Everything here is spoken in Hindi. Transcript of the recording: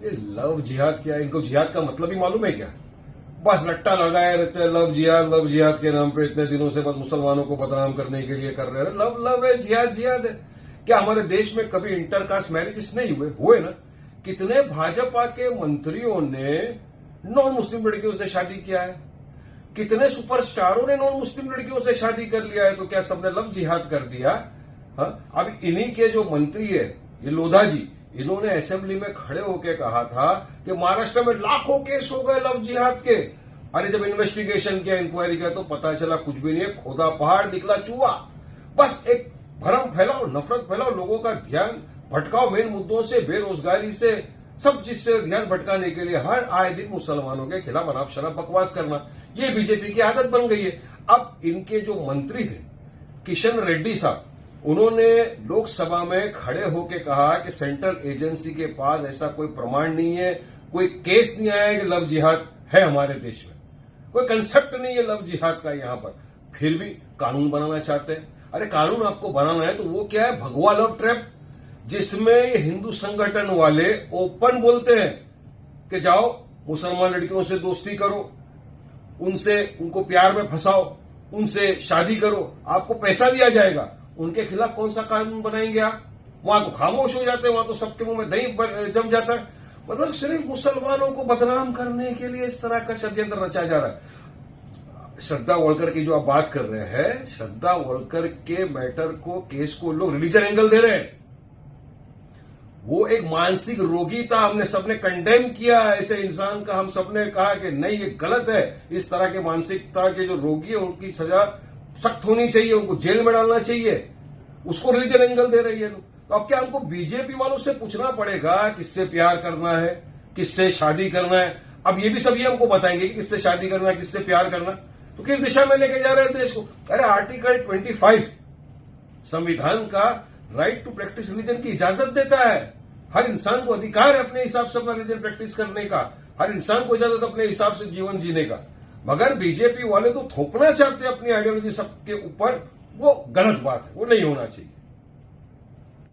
ये लव जिहाद क्या है? इनको जिहाद का मतलब ही मालूम है क्या? बस रट्टा लगाए रहते हैं, लव जिहाद के नाम पे इतने दिनों से बस मुसलमानों को बदनाम करने के लिए कर रहे हैं। लव लव है, जिहाद है। क्या हमारे देश में कभी इंटरकास्ट मैरिजेस नहीं हुए ना? कितने भाजपा के मंत्रियों ने नॉन मुस्लिम लड़कियों से शादी किया है, कितने सुपरस्टारों ने नॉन मुस्लिम लड़कियों से शादी कर लिया है। तो क्या सबने लव जिहाद कर दिया? हाँ, अब इन्हीं के जो मंत्री है ये लोधा जी, इन्होंने असेंबली में खड़े होकर कहा था कि महाराष्ट्र में लाखों केस हो गए लव जिहाद के। अरे जब इन्वेस्टिगेशन किया, इंक्वायरी किया तो पता चला कुछ भी नहीं है, खोदा पहाड़ निकला चूहा। बस एक भ्रम फैलाओ, नफरत फैलाओ, लोगों का ध्यान भटकाओ मेन मुद्दों से, बेरोजगारी से, सब चीज से ध्यान भटकाने के लिए हर आए दिन मुसलमानों के खिलाफ अनाप शनाप बकवास करना, ये बीजेपी की आदत बन गई है। अब इनके जो मंत्री थे किशन रेड्डी साहब, उन्होंने लोकसभा में खड़े होकर कहा कि सेंट्रल एजेंसी के पास ऐसा कोई प्रमाण नहीं है, कोई केस नहीं आया कि लव जिहाद है हमारे देश में, कोई कंसेप्ट नहीं है लव जिहाद का यहां पर, फिर भी कानून बनाना चाहते हैं। अरे कानून आपको बनाना है तो वो क्या है? भगवा लव ट्रैप, जिसमें ये हिंदू संगठन वाले ओपन बोलते हैं कि जाओ मुसलमान लड़कियों से दोस्ती करो, उनको प्यार में फंसाओ, उनसे शादी करो, आपको पैसा दिया जाएगा। उनके खिलाफ कौन सा कानून बनाएंगे आप? वहां तो खामोश हो जाते हैं, वहां तो सबके मुंह में दही जम जाता है। मतलब सिर्फ मुसलमानों को बदनाम करने के लिए इस तरह का षड्यंत्र रचा जा रहा है। श्रद्धा वोलकर की जो आप बात कर रहे हैं, श्रद्धा वोलकर के मैटर को, केस को लोग रिलीजन एंगल दे रहे हैं। वो एक मानसिक रोगी था, हमने सबने कंडेम किया ऐसे इंसान का, हम सबने कहा कि नहीं ये गलत है। इस तरह के मानसिकता के जो रोगी है उनकी सजा सख्त होनी चाहिए, उनको जेल में डालना चाहिए। उसको रिलीजन एंगल दे रही है लोग। तो अब क्या हमको बीजेपी वालों से पूछना पड़ेगा किससे प्यार करना है, किससे शादी करना है? अब ये भी सभी हमको बताएंगे कि किससे शादी करना है, किससे प्यार करना, तो किस दिशा में लेके जा रहे हैं देश को? अरे आर्टिकल 25 संविधान का राइट टू प्रैक्टिस रिलीजन की इजाजत देता है। हर इंसान को अधिकार है अपने हिसाब से अपना रिलीजन प्रैक्टिस करने का, हर इंसान को इजाजत अपने हिसाब से जीवन जीने का। मगर बीजेपी वाले तो थोपना चाहते हैं अपनी आइडियोलॉजी सबके ऊपर, वो गलत बात है, वो नहीं होना चाहिए।